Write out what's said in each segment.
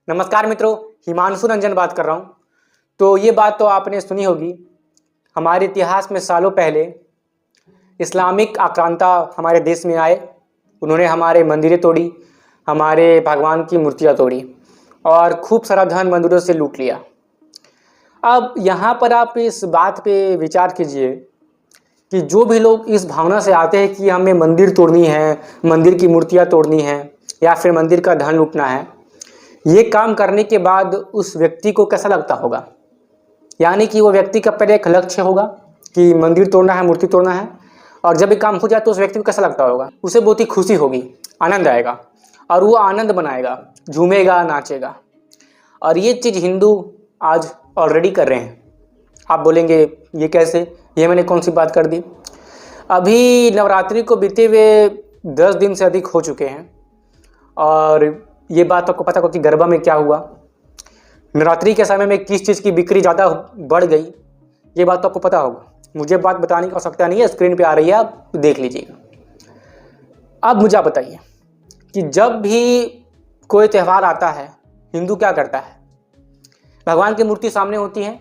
नमस्कार मित्रों, हिमांशु रंजन बात कर रहा हूँ। तो ये बात तो आपने सुनी होगी, हमारे इतिहास में सालों पहले इस्लामिक आक्रांता हमारे देश में आए। उन्होंने हमारे मंदिरें तोड़ी, हमारे भगवान की मूर्तियाँ तोड़ी और खूब सारा धन मंदिरों से लूट लिया। अब यहाँ पर आप इस बात पे विचार कीजिए कि जो भी लोग इस भावना से आते हैं कि हमें मंदिर तोड़नी है, मंदिर की मूर्तियाँ तोड़नी है या फिर मंदिर का धन लूटना है, ये काम करने के बाद उस व्यक्ति को कैसा लगता होगा। यानी कि वो व्यक्ति का पहले एक लक्ष्य होगा कि मंदिर तोड़ना है, मूर्ति तोड़ना है, और जब ये काम हो जाए तो उस व्यक्ति को कैसा लगता होगा। उसे बहुत ही खुशी होगी, आनंद आएगा और वो आनंद मनाएगा, झूमेगा, नाचेगा। और ये चीज़ हिंदू आज ऑलरेडी कर रहे हैं। आप बोलेंगे ये कैसे, ये मैंने कौन सी बात कर दी। अभी नवरात्रि को बीते हुए 10 दिन से अधिक हो चुके हैं और ये बात आपको पता हो कि गरबा में क्या हुआ, नवरात्रि के समय में किस चीज़ की बिक्री ज़्यादा बढ़ गई, ये बात तो आपको पता होगा। मुझे बात बताने की आवश्यकता नहीं है, स्क्रीन पे आ रही है, आप देख लीजिएगा। अब मुझे आप बताइए कि जब भी कोई त्यौहार आता है, हिंदू क्या करता है। भगवान की मूर्ति सामने होती है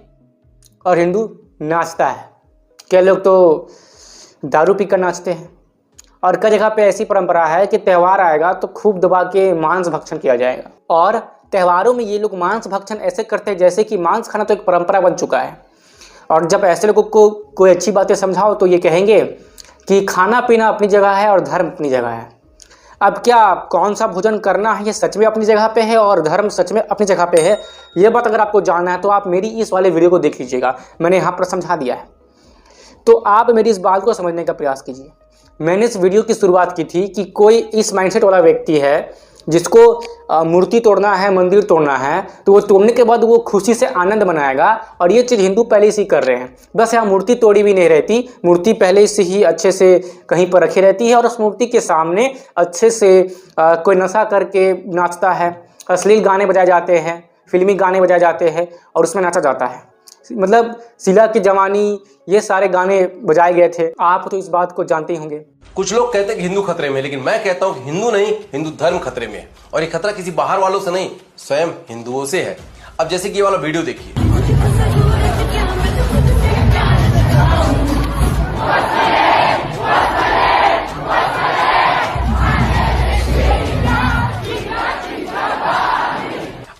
और हिंदू नाचता है। कई लोग तो दारू पीकर नाचते हैं और कई जगह पे ऐसी परंपरा है कि त्यौहार आएगा तो खूब दबा के मांस भक्षण किया जाएगा। और त्योहारों में ये लोग मांस भक्षण ऐसे करते हैं जैसे कि मांस खाना तो एक परंपरा बन चुका है। और जब ऐसे लोगों को कोई अच्छी बातें समझाओ तो ये कहेंगे कि खाना पीना अपनी जगह है और धर्म अपनी जगह है। अब क्या कौन सा भोजन करना है ये सच में अपनी जगह पे है और धर्म सच में अपनी जगह पे है। ये बात अगर आपको जानना है तो आप मेरी इस वाले वीडियो को देख लीजिएगा, मैंने यहाँ पर समझा दिया है। तो आप मेरी इस बात को समझने का प्रयास कीजिए। मैंने इस वीडियो की शुरुआत की थी कि कोई इस माइंडसेट वाला व्यक्ति है जिसको मूर्ति तोड़ना है, मंदिर तोड़ना है, तो वो तोड़ने के बाद वो खुशी से आनंद मनाएगा। और ये चीज़ हिंदू पहले से ही कर रहे हैं। बस यहाँ मूर्ति तोड़ी भी नहीं रहती, मूर्ति पहले से ही अच्छे से कहीं पर रखी रहती है और उस मूर्ति के सामने अच्छे से कोई नशा करके नाचता है, अश्लील गाने बजाए जाते हैं, फिल्मी गाने बजाए जाते हैं और उसमें नाचा जाता है। मतलब शीला की जवानी, ये सारे गाने बजाए गए थे। आप तो इस बात को जानते ही होंगे। कुछ लोग कहते हैं कि हिंदू खतरे में, लेकिन मैं कहता हूं कि हिंदू नहीं, हिंदू धर्म खतरे में है। और ये खतरा किसी बाहर वालों से नहीं, स्वयं हिंदुओं से है। अब जैसे कि ये वाला वीडियो देखिए।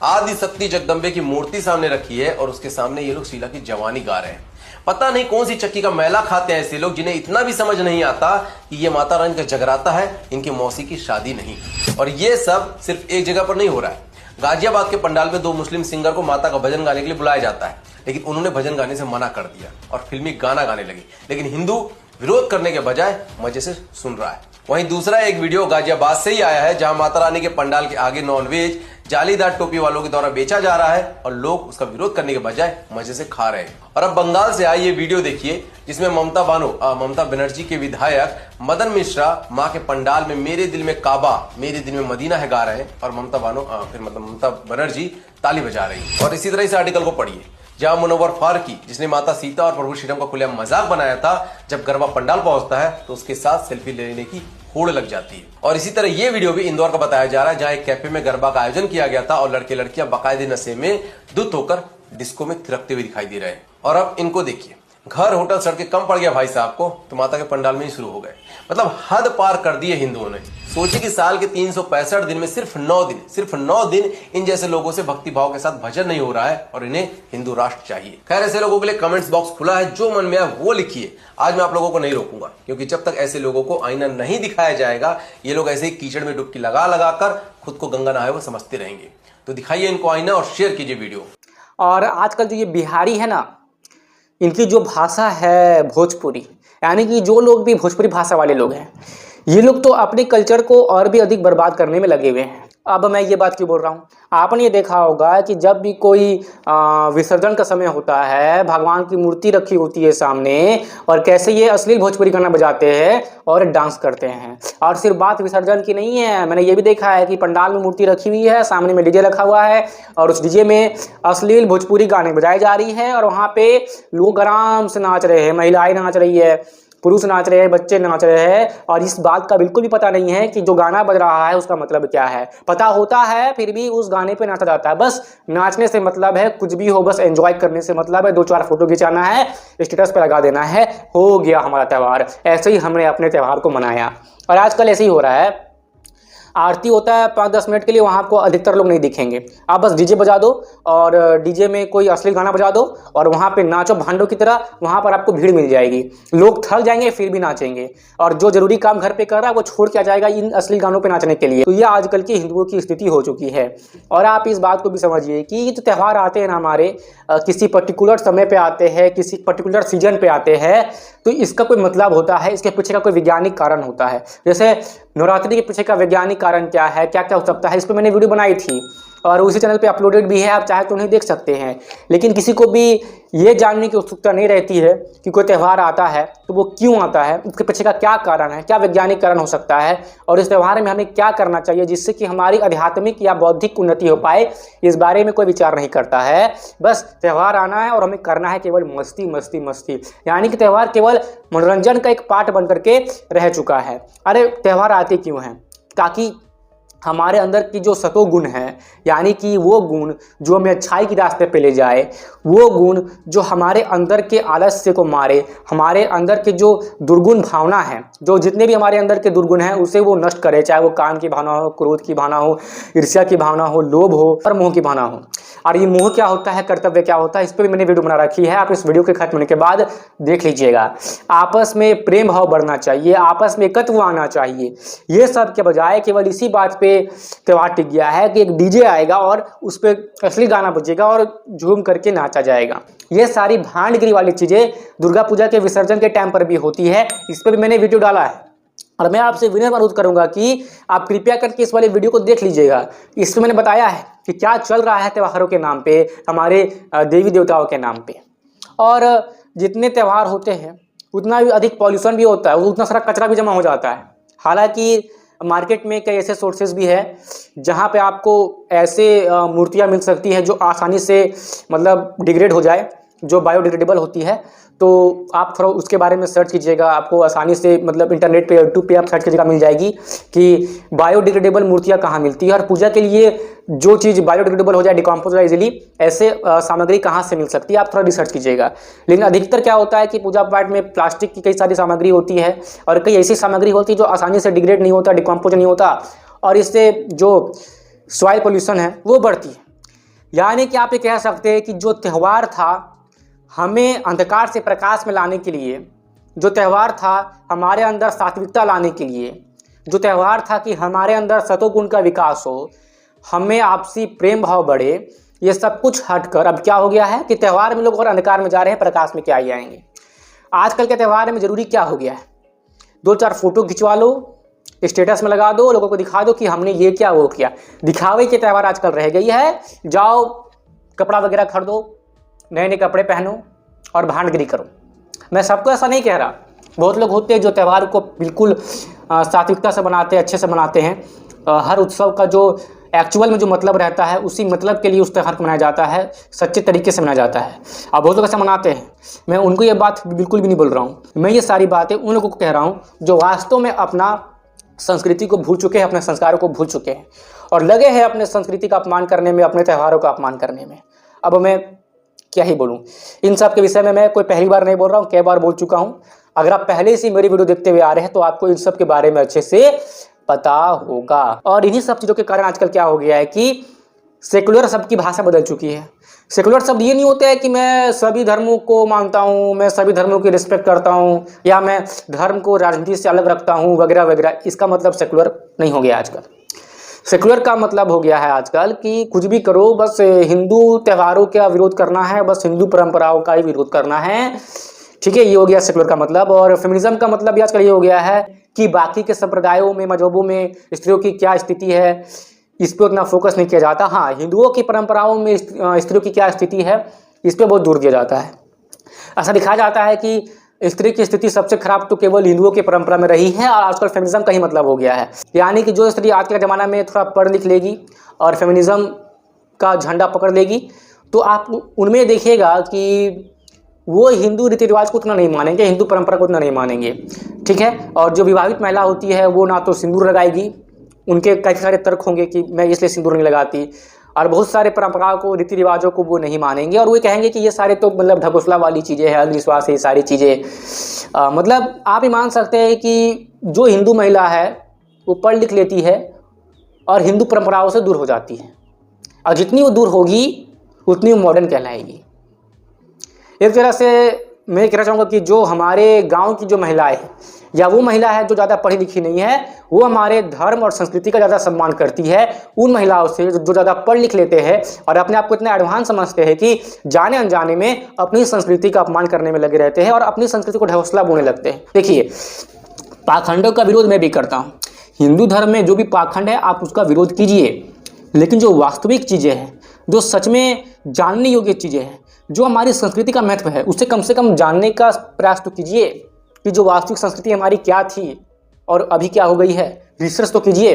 आदि शक्ति जगदम्बे की मूर्ति सामने रखी है और उसके सामने ये लोग शीला की जवानी गा रहे हैं। पता नहीं कौन सी चक्की का मैला खाते हैं ऐसे लोग जिन्हें इतना भी समझ नहीं आता कि ये माता रानी का जगराता है, इनकी मौसी की शादी नहीं। और ये सब सिर्फ एक जगह पर नहीं हो रहा है। गाजियाबाद के पंडाल में 2 मुस्लिम सिंगर को माता का भजन गाने के लिए बुलाया जाता है, लेकिन उन्होंने भजन गाने से मना कर दिया और फिल्मी गाना गाने लगे। लेकिन हिंदू विरोध करने के बजाय मजे से सुन रहा है। वहीं दूसरा एक वीडियो गाजियाबाद से ही आया है, जहां माता रानी के पंडाल के आगे नॉनवेज जालीदार टोपी वालों के द्वारा बेचा जा रहा है और लोग उसका विरोध करने के बजाय मजे से खा रहे हैं। और अब बंगाल से आई ये वीडियो देखिए, जिसमें ममता बनर्जी के विधायक मदन मिश्रा मां के पंडाल में मेरे दिल में काबा, मेरे दिल में मदीना है गा रहे हैं और ममता बनर्जी ताली बजा रही है। और इसी तरह इस आर्टिकल को पढ़िए, जहां मुनव्वर फारूकी, जिसने माता सीता और प्रभु श्रीराम का खुलेआम मजाक बनाया था, जब गरबा पंडाल पहुंचता है तो उसके साथ सेल्फी लेने की होड़ लग जाती है। और इसी तरह ये वीडियो भी इंदौर का बताया जा रहा है, जहां एक कैफे में गरबा का आयोजन किया गया था और लड़के लड़कियां बाकायदे नशे में धुत होकर डिस्को में थिरकते हुए दिखाई दे रहे हैं। और अब इनको देखिए, घर होटल सड़कें कम पड़ गया भाई साहब को, तो माता के पंडाल में ही शुरू हो गए। मतलब हद पार कर दी है हिंदुओं ने। सोचिए कि साल के 365 दिन में सिर्फ 9 दिन इन जैसे लोगों से भक्ति भाव के साथ भजन नहीं हो रहा है और इन्हें हिंदू राष्ट्र चाहिए। खैर, ऐसे लोगों के लिए कमेंट्स बॉक्स खुला है, जो मन में आए वो लिखिए। आज मैं आप लोगों को नहीं रोकूंगा, क्योंकि जब तक ऐसे लोगों को आईना नहीं दिखाया जाएगा, ये लोग ऐसे ही कीचड़ में डुबकी लगा लगा कर खुद को गंगा नहाए वो समझते रहेंगे। तो दिखाइए इनको आईना और शेयर कीजिए वीडियो। और आजकल जो ये बिहारी है ना, इनकी जो भाषा है भोजपुरी, यानी कि जो लोग भी भोजपुरी भाषा वाले लोग हैं, ये लोग तो अपने कल्चर को और भी अधिक बर्बाद करने में लगे हुए हैं। अब मैं ये बात क्यों बोल रहा हूँ, आपने ये देखा होगा कि जब भी कोई विसर्जन का समय होता है, भगवान की मूर्ति रखी होती है सामने, और कैसे ये अश्लील भोजपुरी गाना बजाते हैं और डांस करते हैं। और सिर्फ बात विसर्जन की नहीं है, मैंने ये भी देखा है कि पंडाल में मूर्ति रखी हुई है, सामने में डीजे रखा हुआ है और उस डीजे में अश्लील भोजपुरी गाने बजाई जा रही है और वहाँ पे लोग आराम से नाच रहे हैं, महिलाएं नाच रही है पुरुष नाच रहे हैं, बच्चे नाच रहे हैं, और इस बात का बिल्कुल भी पता नहीं है कि जो गाना बज रहा है उसका मतलब क्या है। पता होता है फिर भी उस गाने पे नाचा जाता है। बस नाचने से मतलब है, कुछ भी हो, बस एंजॉय करने से मतलब है, 2-4 फोटो खिंचाना है, स्टेटस पे लगा देना है, हो गया हमारा त्यौहार। ऐसे ही हमने अपने त्यौहार को मनाया। और आजकल ऐसे ही हो रहा है, आरती होता है 5-10 मिनट के लिए, वहाँ आपको अधिकतर लोग नहीं दिखेंगे। आप बस डीजे बजा दो और डीजे में कोई असली गाना बजा दो और वहाँ पे नाचो भांडों की तरह, वहाँ पर आपको भीड़ मिल जाएगी। लोग थक जाएंगे फिर भी नाचेंगे, और जो जरूरी काम घर पे कर रहा है वो छोड़ के आ जाएगा इन असली गानों पे नाचने के लिए। तो ये आजकल की हिंदुओं की स्थिति हो चुकी है। और आप इस बात को भी समझिए कि ये जो त्यौहार आते हैं ना हमारे, किसी पर्टिकुलर समय पे आते हैं, किसी पर्टिकुलर सीजन पे आते हैं, तो इसका कोई मतलब होता है, इसके पीछे का कोई वैज्ञानिक कारण होता है। जैसे नवरात्रि के पीछे का वैज्ञानिक कारण क्या है, क्या क्या हो सकता है, इस पर मैंने वीडियो बनाई थी और उसी चैनल पे अपलोडेड भी है, आप चाहे तो उन्हें देख सकते हैं। लेकिन किसी को भी ये जानने की उत्सुकता नहीं रहती है कि कोई त्यौहार आता है तो वो क्यों आता है, उसके पीछे का क्या कारण है, क्या वैज्ञानिक कारण हो सकता है, और इस त्यौहार में हमें क्या करना चाहिए जिससे कि हमारी आध्यात्मिक या बौद्धिक उन्नति हो पाए। इस बारे में कोई विचार नहीं करता है। बस त्यौहार आना है और हमें करना है केवल मस्ती मस्ती मस्ती, यानी कि त्यौहार केवल मनोरंजन का एक पार्ट बन करके रह चुका है। अरे त्यौहार आते क्यों हैं? ताकि हमारे अंदर की जो सतोगुण है, यानी कि वो गुण जो हमें अच्छाई के रास्ते पे ले जाए, वो गुण जो हमारे अंदर के आलस्य को मारे, हमारे अंदर के जो दुर्गुण भावना है, जो जितने भी हमारे अंदर के दुर्गुण हैं उसे वो नष्ट करे, चाहे वो काम की भावना हो, क्रोध की भावना हो, ईर्ष्या की भावना हो, लोभ हो और मोह की भावना हो। और ये मोह क्या होता है, कर्तव्य क्या होता है, इस पर भी मैंने वीडियो बना रखी है, आप इस वीडियो के खत्म होने के बाद देख लीजिएगा। आपस में प्रेम भाव बढ़ना चाहिए, आपस में एकत्व आना चाहिए। ये सब के बजाय केवल इसी बात पे त्यौहार टिक गया है कि एक डीजे आएगा और उस पर असली गाना बजेगा और झूम करके नाचा जाएगा। ये सारी भांडगिरी वाली चीज़ें दुर्गा पूजा के विसर्जन के टाइम पर भी होती है, इस पर भी मैंने वीडियो डाला है। और मैं आपसे विनम्र अनुरोध करूंगा कि आप कृपया करके इस वाले वीडियो को देख लीजिएगा। इसमें मैंने बताया है कि क्या चल रहा है त्योहारों के नाम पे, हमारे देवी देवताओं के नाम पे। और जितने त्यौहार होते हैं उतना भी अधिक पॉल्यूशन भी होता है, उतना सारा कचरा भी जमा हो जाता है। हालांकि मार्केट में कई ऐसे सोर्सेज भी है जहाँ पे आपको ऐसे मूर्तियाँ मिल सकती है जो आसानी से मतलब डिग्रेड हो जाए, जो बायोडिग्रेडेबल होती है। तो आप थोड़ा उसके बारे में सर्च कीजिएगा, आपको आसानी से मतलब इंटरनेट पे यूट्यूब पे आप सर्च कीजिएगा, मिल जाएगी कि बायोडिग्रेडेबल मूर्तियाँ कहाँ मिलती है और पूजा के लिए जो चीज़ बायोडिग्रेडेबल हो जाए, डिकम्पोज हो जाए इजीली, ऐसे सामग्री कहाँ से मिल सकती है, आप थोड़ा रिसर्च कीजिएगा। लेकिन अधिकतर क्या होता है कि पूजा पाठ में प्लास्टिक की कई सारी सामग्री होती है और कई ऐसी सामग्री होती है जो आसानी से डिग्रेड नहीं होता, डिकम्पोज नहीं होता, और इससे जो सॉइल पोल्यूशन है वो बढ़ती है। यानी कि आप ये कह सकते हैं कि जो त्यौहार था हमें अंधकार से प्रकाश में लाने के लिए, जो त्यौहार था हमारे अंदर सात्विकता लाने के लिए, जो त्यौहार था कि हमारे अंदर सतोगुण का विकास हो, हमें आपसी प्रेम भाव बढ़े, ये सब कुछ हटकर अब क्या हो गया है कि त्यौहार में लोग और अंधकार में जा रहे हैं, प्रकाश में क्या ही आएंगे। आजकल के त्यौहार में ज़रूरी क्या हो गया है, 2-4 फोटो खिंचवा लो, स्टेटस में लगा दो, लोगों को दिखा दो कि हमने ये क्या वो किया। दिखावे के त्यौहार आजकल रह गई है। जाओ कपड़ा वगैरह खरीदो, नए नए कपड़े पहनो और भांडगिरी करो। मैं सबको ऐसा नहीं कह रहा, बहुत लोग होते हैं जो त्यौहार को बिल्कुल सात्विकता से बनाते हैं, अच्छे से बनाते हैं। हर उत्सव का जो एक्चुअल में जो मतलब रहता है उसी मतलब के लिए उस त्यौहार को मनाया जाता है, सच्चे तरीके से मनाया जाता है। अब बहुत लोग ऐसा मनाते हैं, मैं उनको ये बात बिल्कुल भी नहीं बोल रहा हूँ। मैं ये सारी बातें उन लोगों को कह रहा हूँ जो वास्तव में अपना संस्कृति को भूल चुके हैं, अपने संस्कारों को भूल चुके हैं और लगे हैं अपने संस्कृति का अपमान करने में, अपने त्यौहारों का अपमान करने में। अब मैं क्या ही बोलूं, इन सब के विषय में मैं कोई पहली बार नहीं बोल रहा हूं, कई बार बोल चुका हूं। अगर आप पहले से मेरी वीडियो देखते हुए आ रहे हैं तो आपको इन सब के बारे में अच्छे से पता होगा। और इन्हीं सब चीज़ों के कारण आजकल क्या हो गया है कि सेकुलर शब्द की भाषा बदल चुकी है। सेकुलर शब्द ये नहीं होता है कि मैं सभी धर्मों को मानता हूँ, मैं सभी धर्मों की रिस्पेक्ट करता हूँ, या मैं धर्म को राजनीति से अलग रखता हूँ वगैरह वगैरह। इसका मतलब सेकुलर नहीं हो गया आजकल। सेकुलर का मतलब हो गया है आजकल कि कुछ भी करो, बस हिंदू त्योहारों का विरोध करना है, बस हिंदू परंपराओं का ही विरोध करना है। ठीक है, ये हो गया सेकुलर का मतलब। और फेमिनिज्म का मतलब भी आजकल ये हो गया है कि बाकी के संप्रदायों में, मजहबों में स्त्रियों की क्या स्थिति है, इस पर उतना फोकस नहीं किया जाता। हाँ, हिंदुओं की परंपराओं में स्त्रियों की क्या स्थिति है, इस पर बहुत जोर दिया जाता है। ऐसा दिखाया जाता है कि स्त्री की स्थिति सबसे खराब तो केवल हिंदुओं की परंपरा में रही है और आजकल फेमिनिज्म का ही मतलब हो गया है। यानी कि जो स्त्री आज के ज़माना में थोड़ा पढ़ लिख लेगी और फेमिनिज्म का झंडा पकड़ लेगी तो आप उनमें देखिएगा कि वो हिंदू रीति रिवाज को उतना नहीं मानेंगे, हिंदू परंपरा को उतना नहीं मानेंगे, ठीक है। और जो विवाहित महिला होती है वो ना तो सिंदूर लगाएगी, उनके कई सारे तर्क होंगे कि मैं इसलिए सिंदूर नहीं लगाती, और बहुत सारे परंपराओं को, रीति रिवाजों को वो नहीं मानेंगे, और वो कहेंगे कि ये सारे तो मतलब ढकोसला वाली चीज़ें हैं, अंधविश्वास है, ये सारी चीज़ें। मतलब आप ही मान सकते हैं कि जो हिंदू महिला है वो पढ़ लिख लेती है और हिंदू परंपराओं से दूर हो जाती है, और जितनी वो दूर होगी उतनी वो मॉडर्न कहलाएगी। एक तरह से मैं कहना चाहूँगा कि जो हमारे गांव की जो महिलाएं हैं, या वो महिला है जो ज़्यादा पढ़ी लिखी नहीं है, वो हमारे धर्म और संस्कृति का ज़्यादा सम्मान करती है उन महिलाओं से जो ज़्यादा पढ़ लिख लेते हैं और अपने आप को इतना एडवांस समझते हैं कि जाने अनजाने में अपनी संस्कृति का अपमान करने में लगे रहते हैं और अपनी संस्कृति को ढकोसला बोलने लगते हैं। देखिए, पाखंडों का विरोध मैं भी करता हूँ। हिंदू धर्म में जो भी पाखंड है आप उसका विरोध कीजिए, लेकिन जो वास्तविक चीज़ें हैं, जो सच में जानने योग्य चीज़ें हैं, जो हमारी संस्कृति का महत्व है, उसे कम से कम जानने का प्रयास तो कीजिए कि जो वास्तविक संस्कृति हमारी क्या थी और अभी क्या हो गई है। रिसर्च तो कीजिए,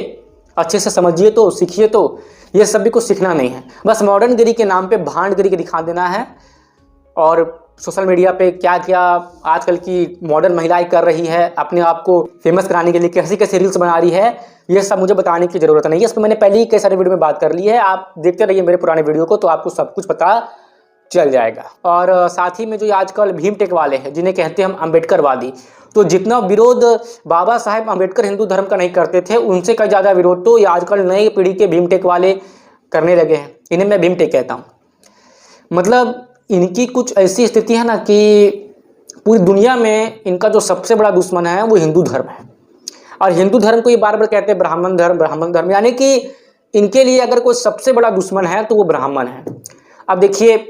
अच्छे से समझिए, तो सीखिए। तो ये सभी को सीखना नहीं है, बस मॉडर्न गिरी के नाम पे भांड गिरी के दिखा देना है। और सोशल मीडिया पे क्या क्या आजकल की मॉडर्न महिलाएं कर रही है, अपने आप को फेमस कराने के लिए कैसी कैसी रील्स बना रही है, ये सब मुझे बताने की ज़रूरत नहीं है। इस पर मैंने पहले ही कई सारे वीडियो में बात कर ली है, आप देखते रहिए मेरे पुराने वीडियो को, तो आपको सब कुछ पता चल जाएगा। और साथ ही में जो आजकल भीम टेक वाले हैं, जिन्हें कहते हैं हम अम्बेडकरवादी, तो जितना विरोध बाबा साहेब अम्बेडकर हिंदू धर्म का नहीं करते थे, उनसे कई ज़्यादा विरोध तो ये आजकल नई पीढ़ी के भीम टेक वाले करने लगे हैं। इन्हें मैं भीम टेक कहता हूँ। मतलब इनकी कुछ ऐसी स्थिति है ना कि पूरी दुनिया में इनका जो सबसे बड़ा दुश्मन है वो हिंदू धर्म है। और हिंदू धर्म को ये बार बार कहते हैं ब्राह्मण धर्म, ब्राह्मण धर्म, यानी कि इनके लिए अगर कोई सबसे बड़ा दुश्मन है तो वो ब्राह्मण है। अब देखिए,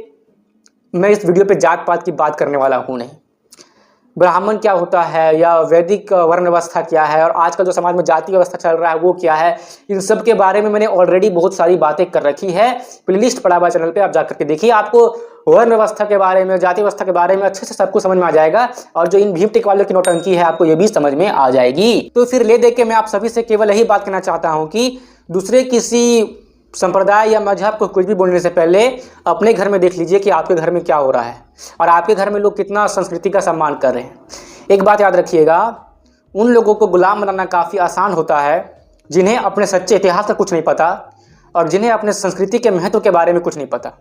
मैं इस वीडियो पे जात पात की बात करने वाला हूँ नहीं। ब्राह्मण क्या होता है या वैदिक वर्ण व्यवस्था क्या है और आजकल जो समाज में जाति व्यवस्था चल रहा है वो क्या है, इन सब के बारे में मैंने ऑलरेडी बहुत सारी बातें कर रखी है। प्लेलिस्ट पड़ा हुआ चैनल पे, आप जाकर के देखिए, आपको वर्ण व्यवस्था के बारे में, जाति व्यवस्था के बारे में अच्छे से सब कुछ समझ में आ जाएगा। और जो इन भीम टेक वालों की नौटंकी है आपको ये भी समझ में आ जाएगी। तो फिर ले दे के मैं आप सभी से केवल यही बात कहना चाहता हूँ कि दूसरे किसी संप्रदाय या मजहब को कुछ भी बोलने से पहले अपने घर में देख लीजिए कि आपके घर में क्या हो रहा है और आपके घर में लोग कितना संस्कृति का सम्मान कर रहे हैं। एक बात याद रखिएगा, उन लोगों को गुलाम बनाना काफ़ी आसान होता है जिन्हें अपने सच्चे इतिहास का कुछ नहीं पता और जिन्हें अपने संस्कृति के महत्व के बारे में कुछ नहीं पता।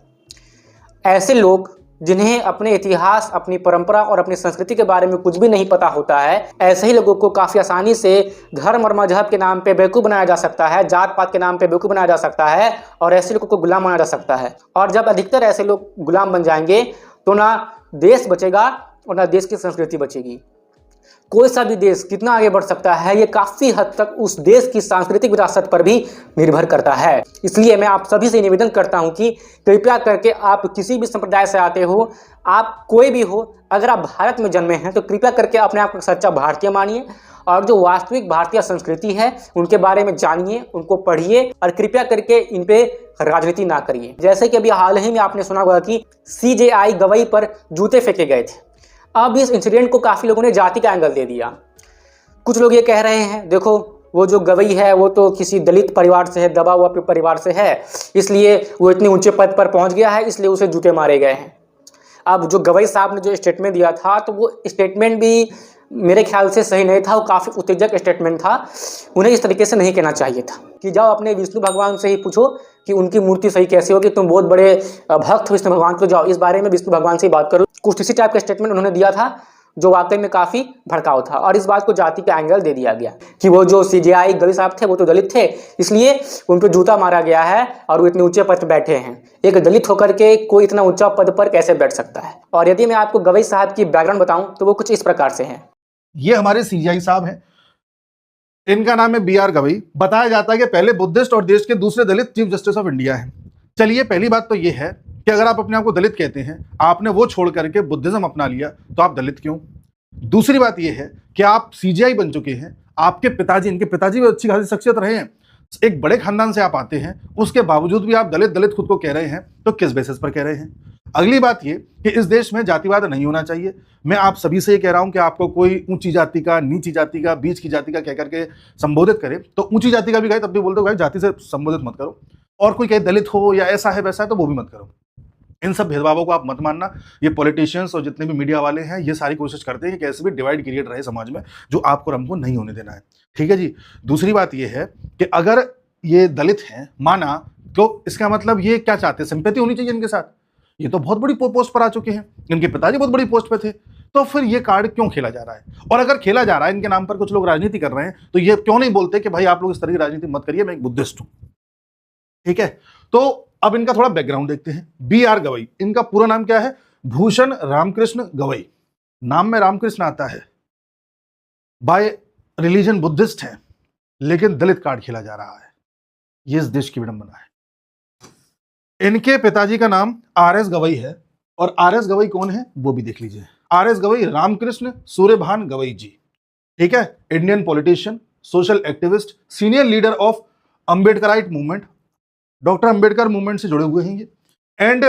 ऐसे लोग जिन्हें अपने इतिहास, अपनी परंपरा और अपनी संस्कृति के बारे में कुछ भी नहीं पता होता है, ऐसे ही लोगों को काफ़ी आसानी से धर्म और मजहब के नाम पे बेवकूफ़ बनाया जा सकता है, जात पात के नाम पे बेवकूफ़ बनाया जा सकता है और ऐसे लोगों को गुलाम बनाया जा सकता है। और जब अधिकतर ऐसे लोग गुलाम बन जाएंगे तो ना देश बचेगा और ना देश की संस्कृति बचेगी। कोई सा भी देश कितना आगे बढ़ सकता है ये काफ़ी हद तक उस देश की सांस्कृतिक विरासत पर भी निर्भर करता है। इसलिए मैं आप सभी से निवेदन करता हूं कि कृपया करके आप किसी भी संप्रदाय से आते हो, आप कोई भी हो, अगर आप भारत में जन्मे हैं तो कृपया करके अपने आप को सच्चा भारतीय मानिए और जो वास्तविक भारतीय संस्कृति है उनके बारे में जानिए, उनको पढ़िए और कृपया करके इन पे राजनीति ना करिए। जैसे कि अभी हाल ही में आपने सुना होगा कि CJI गवई पर जूते फेंके गए थे। अब इस इंसिडेंट को काफ़ी लोगों ने जाति का एंगल दे दिया। कुछ लोग ये कह रहे हैं देखो वो जो गवई है वो तो किसी दलित परिवार से है, दबा हुआ परिवार से है, इसलिए वो इतने ऊंचे पद पर पहुंच गया है, इसलिए उसे जूते मारे गए हैं। अब जो गवई साहब ने जो स्टेटमेंट दिया था तो वो स्टेटमेंट भी मेरे ख्याल से सही नहीं था, वो काफ़ी उत्तेजक स्टेटमेंट था। उन्हें इस तरीके से नहीं कहना चाहिए था कि जाओ अपने विष्णु भगवान से ही पूछो कि उनकी मूर्ति सही कैसे होगी, तुम बहुत बड़े भक्त हो विष्णु भगवान को, जाओ इस बारे में विष्णु भगवान से ही बात करो। कुछ इसी टाइप का स्टेटमेंट उन्होंने दिया था जो वाकई में काफ़ी भड़काऊ था और इस बात को जाति का एंगल दे दिया गया कि वो जो CJI गवई साहब थे वो तो दलित थे, इसलिए उन पर जूता मारा गया है और वो इतने ऊंचे पद पर बैठे हैं। एक दलित होकर के कोई इतना ऊंचा पद पर कैसे बैठ सकता है। और यदि मैं आपको गवई साहब की बैकग्राउंड बताऊं तो वो कुछ इस प्रकार से हैं। ये हमारे CJI साहब हैं, इनका नाम है BR गवई। बताया जाता है कि पहले बुद्धिस्ट और देश के दूसरे दलित चीफ जस्टिस ऑफ इंडिया हैं। चलिए, पहली बात तो ये है कि अगर आप अपने आप को दलित कहते हैं, आपने वो छोड़ करके बुद्धिज्म अपना लिया, तो आप दलित क्यों? दूसरी बात ये है कि आप CJI बन चुके हैं, आपके पिताजी, इनके पिताजी भी अच्छी खासी शख्सियत रहे हैं, एक बड़े खानदान से आप आते हैं, उसके बावजूद भी आप दलित दलित खुद को कह रहे हैं, तो किस बेसिस पर कह रहे हैं? अगली बात ये कि इस देश में जातिवाद नहीं होना चाहिए। मैं आप सभी से ये कह रहा हूं कि आपको कोई ऊंची जाति का, नीची जाति का, बीच की जाति का कह करके संबोधित करे तो ऊंची जाति का भी कहे तब भी बोल दो भाई जाति से संबोधित मत करो, और कोई कहे दलित हो या ऐसा है वैसा है तो वो भी मत करो। इन सब भेदभावों को आप मत मानना। ये पॉलिटिशियंस और जितने भी मीडिया वाले हैं ये सारी कोशिश करते हैं कि कैसे भी डिवाइड क्रिएट रहे समाज में, जो आपको और हमको नहीं होने देना है। ठीक है जी। दूसरी बात ये है कि अगर ये दलित हैं माना, तो इसका मतलब ये क्या चाहते हैं, सिंपैथी होनी चाहिए इनके साथ। ये तो बहुत बड़ी पोस्ट पर आ चुके हैं, इनके पिताजी बहुत बड़ी पोस्ट पे थे, तो फिर ये कार्ड क्यों खेला जा रहा है? और अगर खेला जा रहा है, इनके नाम पर कुछ लोग राजनीति कर रहे हैं, तो ये क्यों नहीं बोलते कि भाई आप लोग इस तरह की राजनीति मत करिए, मैं एक बुद्धिस्ट हूं। ठीक है, तो अब इनका थोड़ा बैकग्राउंड देखते हैं। B.R. गवई, इनका पूरा नाम क्या है? भूषण रामकृष्ण गवई। नाम में रामकृष्ण आता है, बाय रिलीजन बुद्धिस्ट है, लेकिन दलित कार्ड खेला जा रहा है। ये इस देश की विडंबना है। इनके पिताजी का नाम R.S. गवई है, और R.S. गवई कौन है वो भी देख लीजिए। R.S. गवई रामकृष्ण सूर्यभान गवई जी। ठीक है, Indian politician, social activist, senior leader of Ambedkarite movement, doctor Ambedkar movement से जुड़े हुए हैं ये, and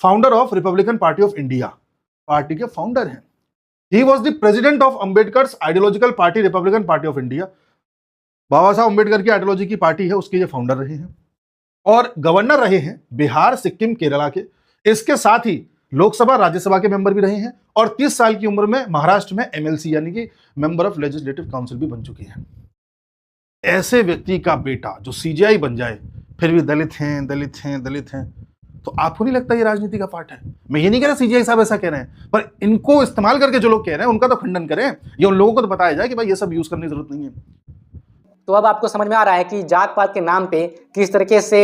founder of Republican Party of India, party के फाउंडर हैं। He was the president of Ambedkar's ideological party, Republican Party of India. Baba Saheb Ambedkar की आइडियोलॉजी की party है, उसके ये फाउंडर रहे हैं, और गवर्नर रहे हैं बिहार, सिक्किम, केरला के। इसके साथ ही लोकसभा, राज्यसभा के मेंबर भी रहे हैं, और 30 साल की उम्र में महाराष्ट्र में MLC यानी कि मेंबर ऑफ लेजिस्लेटिव काउंसिल भी बन चुके हैं। ऐसे व्यक्ति का बेटा जो CJI बन जाए, फिर भी दलित हैं, दलित हैं, दलित हैं, तो आपको नहीं लगता ये राजनीति का पार्ट है? मैं ये नहीं कह रहा CJI साहब ऐसा कह रहे हैं, पर इनको इस्तेमाल करके जो लोग कह रहे हैं उनका तो खंडन करें, या उन लोगों को तो बताया जाए कि भाई ये सब यूज करने की जरूरत नहीं है। तो अब आपको समझ में आ रहा है कि जात पात के नाम पे किस तरीके से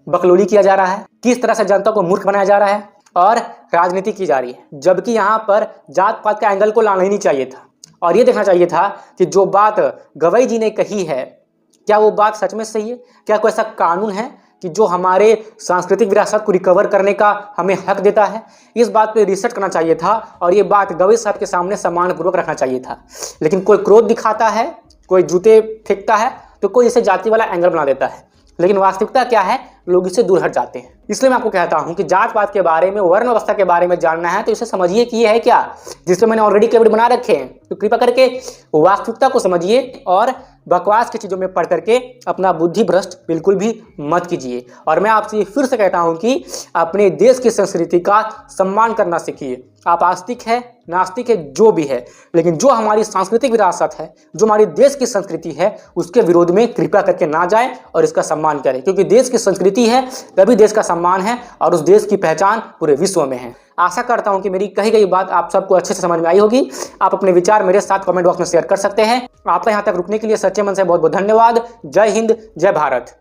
बकलोली किया जा रहा है, किस तरह से जनता को मूर्ख बनाया जा रहा है और राजनीति की जा रही है। जबकि यहाँ पर जात पात का एंगल को लाना ही नहीं चाहिए था, और ये देखना चाहिए था कि जो बात गवई जी ने कही है, क्या वो बात सच में सही है? क्या कोई ऐसा कानून है कि जो हमारे सांस्कृतिक विरासत को रिकवर करने का हमें हक देता है? इस बात पे रिसर्च करना चाहिए था, और ये बात गवई साहब के सामने सम्मानपूर्वक रखना चाहिए था। लेकिन कोई क्रोध दिखाता है, कोई जूते फेंकता है, तो कोई इसे जाति वाला एंगल बना देता है। लेकिन वास्तविकता क्या है, लोग इससे दूर हट जाते हैं। इसलिए मैं आपको कहता हूं कि जात पात के बारे में, वर्ण अवस्था के बारे में जानना है तो इसे समझिए कि ये है क्या, जिसमें मैंने ऑलरेडी क्लिप बना रखे हैं। तो कृपया करके वास्तविकता को समझिए, और बकवास की चीज़ों में पढ़ करके अपना बुद्धि भ्रष्ट बिल्कुल भी मत कीजिए। और मैं आपसे फिर से कहता हूं कि अपने देश की संस्कृति का सम्मान करना सीखिए। आप आस्तिक है, नास्तिक है, जो भी है, लेकिन जो हमारी सांस्कृतिक विरासत है, जो हमारी देश की संस्कृति है, उसके विरोध में कृपया करके ना जाए और इसका सम्मान करें। क्योंकि देश की संस्कृति है तभी देश का सम्मान है, और उस देश की पहचान पूरे विश्व में है। आशा करता हूं कि मेरी कही गई बात आप सबको अच्छे से समझ में आई होगी। आप अपने विचार मेरे साथ कमेंट बॉक्स में शेयर कर सकते हैं। आपका यहां तक रुकने के लिए सच्चे मन से बहुत बहुत धन्यवाद। जय हिंद, जय भारत।